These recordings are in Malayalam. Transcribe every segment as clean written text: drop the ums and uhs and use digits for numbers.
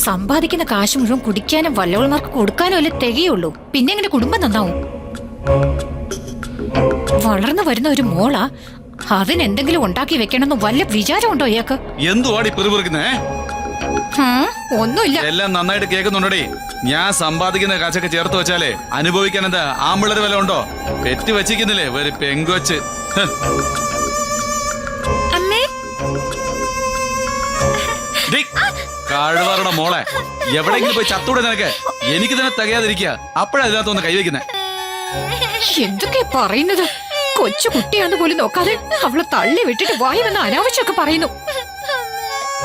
സമ്പാദിക്കുന്ന കാശ് മുഴുവൻ കുടിക്കാനും വല്ലവന്മാർക്ക് കൊടുക്കാനും അല്ലേ തികയുള്ളൂ. പിന്നെ എങ്ങനെ കുടുംബം നന്നാവും? വളർന്നു വരുന്ന ഒരു മോളാ, അതിനെന്തെങ്കിലും ഉണ്ടാക്കി വെക്കണമെന്ന് വല്ല വിചാരമുണ്ടോ ഇയാൾക്ക്? ഒന്നുമില്ല. എല്ലാം നന്നായിട്ട് കേൾക്കുന്നുണ്ടേ. ഞാൻ സമ്പാദിക്കുന്ന കാശൊക്കെ ചേർത്ത് വെച്ചാലേ അനുഭവിക്കാൻ എന്താ ആമ്പിള്ളേര് വല്ല ഉണ്ടോ? പെറ്റ് വെച്ചിരിക്കുന്നില്ലേ ഒരു പെങ്കൊച്ച്. കഴിവറുടെ മോളെ, എവിടെയെങ്കിലും പോയി ചത്തൂടെ നിനക്ക്? എനിക്ക് തന്നെ തികയാതിരിക്കുക. അപ്പോഴാ ഇതിനകത്തൊന്ന് കൈവയ്ക്കുന്നത്. എന്തൊക്കെ പറയുന്നത്? കൊച്ചു കുട്ടിയാന്ന് പോലും നോക്കാതെ അവളെ തള്ളി വിട്ടിട്ട് വായി വന്ന അനാവശ്യമൊക്കെ പറയുന്നു.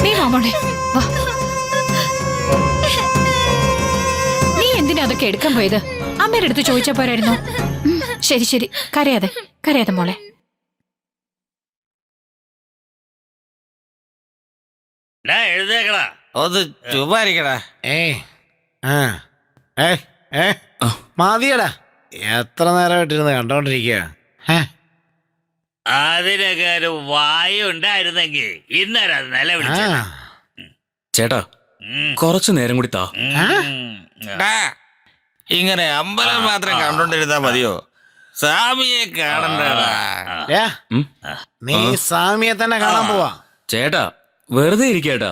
നീ വാമോളെ വാ. നീ എന്തിനാ അതൊക്കെ എടുക്കാൻ പോയത്? അമ്മയുടെ അടുത്ത് ചോദിച്ചാ പോരായിരുന്നോ? ശരി ശരി, കരയാതെ കരയാതെ മോളെ. എഴുതേക്കടാ, ഒന്ന് ചുമ്മാരിക്കടാ. മതിയടാ, എത്ര നേരമായിട്ടിരുന്ന് കണ്ടോണ്ടിരിക്കുക. അതിനൊക്കെ ഒരു വായു ഉണ്ടായിരുന്നെങ്കിൽ ഇന്നേരം നില വിളിച്ച. ചേട്ടാ കുറച്ചു നേരം കൂടി താ. ഇങ്ങനെ അമ്പലം മാത്രം കണ്ടോണ്ടിരുന്നാ മതിയോ? സ്വാമിയെ കാണണ്ടാ. നീ സ്വാമിയെ തന്നെ കാണാൻ പോവാ. ചേട്ടാ വെറുതെ ഇരിക്കേട്ടാ.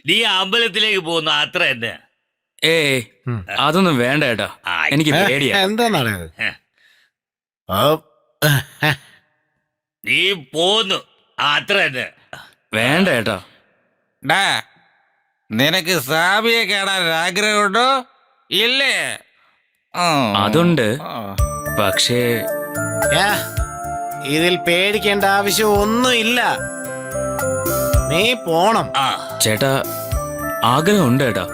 നീ അമ്പലത്തിലേക്ക് പോകുന്നു അത്ര തന്നെ. അതൊന്നും വേണ്ട ഏട്ടാ, എനിക്ക് പേടിയാ. എന്താണത്? നീ പോന്നു അത്ര തന്നെ. വേണ്ട ഏട്ടാ. നിനക്ക് സ്വാമിയെ കാണാൻ ആഗ്രഹമുണ്ടോ? ഇല്ലേ? അതുണ്ട്, പക്ഷേ ഇതിൽ പേടിക്കേണ്ട ആവശ്യം ഒന്നുമില്ല. നീ പോണം. ചേട്ടാ ആഗ്രഹമുണ്ട് ഏട്ടാ,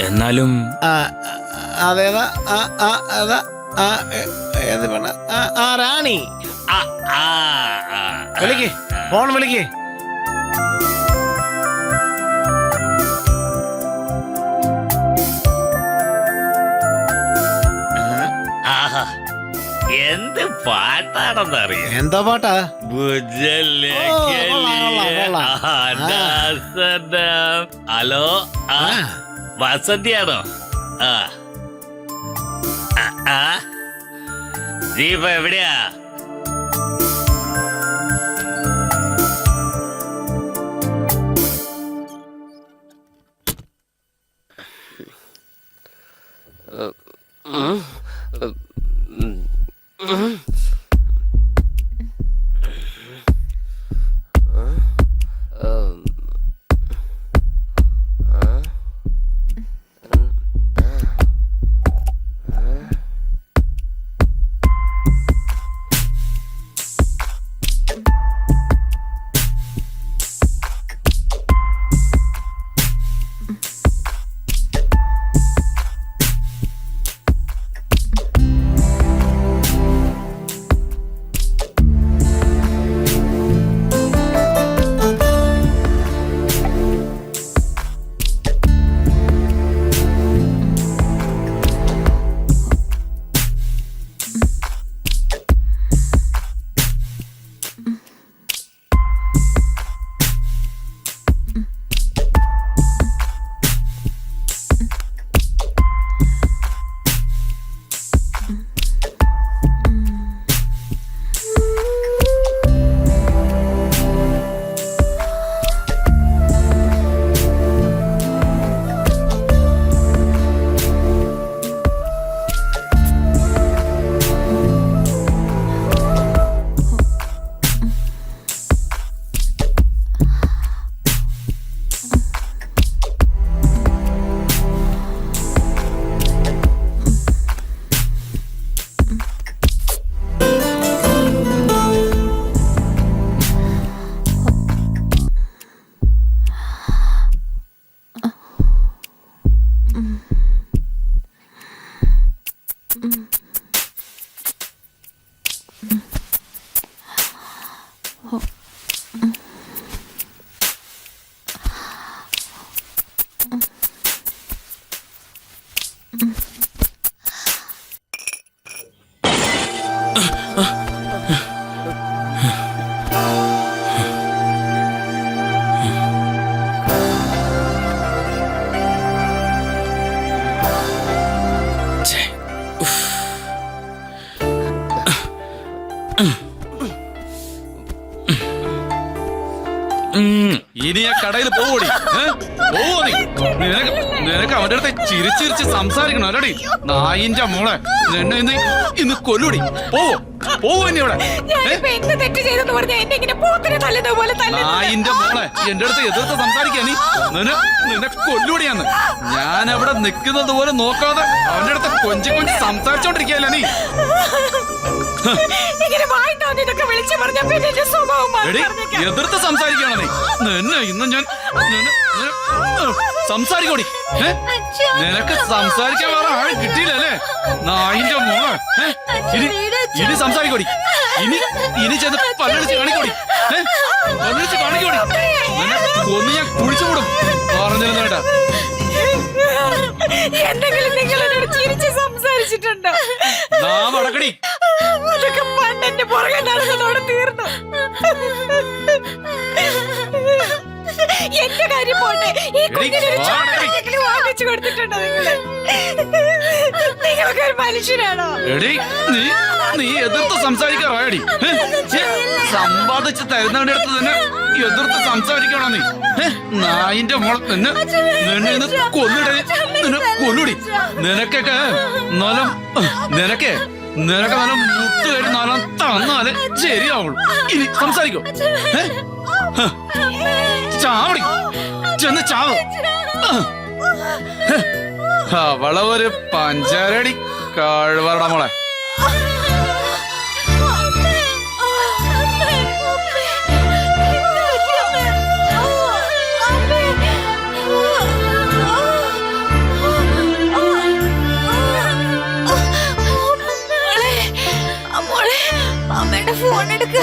എന്നാലും അതേതാ റാണി? വിളിക്ക്, ഫോൺ വിളിക്ക്. എന്ത് പാട്ടാണെന്നറിയാം. എന്താ പാട്ടാ? ഹലോ, വസന്തിയാണോ? നീ ഇപ്പൊ എവിടെയാ? ഇനി ആ കടയിൽ പോവോടി, പോവോ നീ? നിനക്ക് അവന്റെ അടുത്ത് ചിരിച്ചിരിച്ച് സംസാരിക്കണം അല്ലടി? നായിന്റെ മോളെ, നിന്നെ ഇന്ന് കൊല്ലൂടി. പോവോ ഇനി ഇവിടെ? നായിന്റെ മോളെ, എന്റെ അടുത്ത് എതിർത്ത് സംസാരിക്കാ നീ? നിന്നെ കൊല്ലൂടിയാന്ന്. ഞാൻ അവിടെ നിൽക്കുന്നത് പോലെ നോക്കാതെ അവന്റെ അടുത്ത് കൊഞ്ചി സംസാരിച്ചോണ്ടിരിക്കല്ല നീ. എതിർത്ത് സംസാരിക്കണ നീ? നിന്നെ ഇന്ന് ഞാൻ സംസാരിക്കോടി. നിനക്ക് സംസാരിക്കാൻ വേറെ ആളെ കിട്ടിയില്ലല്ലേ നായിന്റെ മോളെ? ഇനി സംസാരിക്കോടി. ഇനി ചെന്ന് പല്ലടിച്ച് കാണിക്കോടി. പല്ലടിച്ച് കാണിക്കോടി. നിന്നെ കൊന്ന് ഞാൻ കുഴിച്ചുകൂടും. പറഞ്ഞിരുന്നേട്ടാ. എന്തെങ്കിലും നിങ്ങൾ എന്നോട് ചിരിച്ച് സംസാരിച്ചിട്ടുണ്ടോ? വടക്കടി. അതൊക്കെ പണ്ടെന്റെ പുറകെ നടന്നതോടെ തീർന്നു. എന്റെ കാര്യം പോട്ടെ, ഈ കുഞ്ഞിനൊരു ചോക്ലേറ്റ് വാങ്ങിച്ചു കൊടുത്തിട്ടുണ്ടോ നിങ്ങള്? നിങ്ങളൊക്കെ ഒരു മനുഷ്യനാണോ? നീ എതിർത്ത് സംസാരിക്കാറായടി. സമ്പാദിച്ച് തരുന്നവന്റെ അടുത്ത് തന്നെ എതിർത്ത് സംസാരിക്കണോ നീ? നായിന്റെ മോളെ, നിന്നെ കൊല്ലുടി. നിനക്കൊക്കെ നലം മുട്ട് കയറി നലം തന്നാല് ശരിയാവുള്ളൂ. ഇനി സംസാരിക്കോ? ചാവടി, ചെന്ന് ചാവ്. അവളെ ഒരു പഞ്ചാരടി കഴിവറട മോളെ. അമ്മയുടെ ഫോൺ എടുക്ക.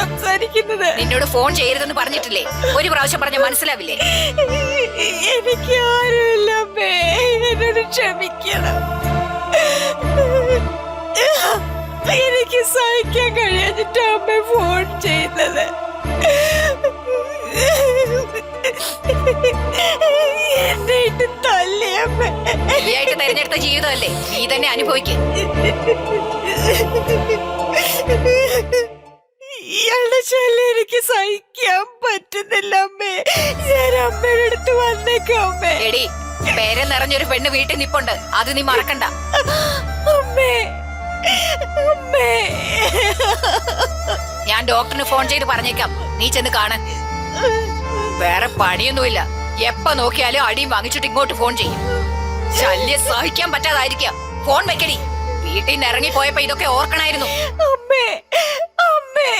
സംസാരിക്കുന്നത് നിന്നോട് ഫോൺ ചെയ്യരുതെന്ന് പറഞ്ഞിട്ടില്ലേ? ഒരു പ്രാവശ്യം പറഞ്ഞ മനസ്സിലാവില്ലേ? എനിക്ക് ആരുമില്ല അമ്മേ, എന്നോട് ക്ഷമിക്കണം. എനിക്ക് സഹിക്കാൻ കഴിയാഞ്ഞിട്ട് അമ്മ ഫോൺ ചെയ്യുന്നത്. എന്നെ ഇട്ട് തല്ലി അമ്മ. നീയായിട്ട് തെരഞ്ഞെടുത്ത ജീവിതമല്ലേ, നീ തന്നെ അനുഭവിക്കും. ഇയാളുടെ ശല്യം എനിക്ക് സഹിക്കാൻ പറ്റുന്നില്ല അമ്മേ. ഞാൻ അമ്മയുടെ അടുത്ത് വന്നേക്കാം അമ്മേ. എടി, പേരെ നിറഞ്ഞൊരു പെണ്ണ് വീട്ടിൽ നിപ്പുണ്ട്, അത് നീ മറക്കണ്ട. അമ്മേ, അമ്മേ. ഞാൻ ഡോക്ടറിന് ഫോൺ ചെയ്ത് പറഞ്ഞേക്കാം, നീ ചെന്ന് കാണാൻ. വേറെ പണിയൊന്നുമില്ല, എപ്പ നോക്കിയാലും അടിയും വാങ്ങിച്ചിട്ട് ഇങ്ങോട്ട് ഫോൺ ചെയ്യും. ശല്യം സഹിക്കാൻ പറ്റാതായിരിക്കാം. ഫോൺ വെക്കടി. വീട്ടിൽ നിന്ന് ഇറങ്ങിപ്പോയപ്പോ ഇതൊക്കെ ഓർക്കണായിരുന്നു. അമ്മേ, അമ്മേ.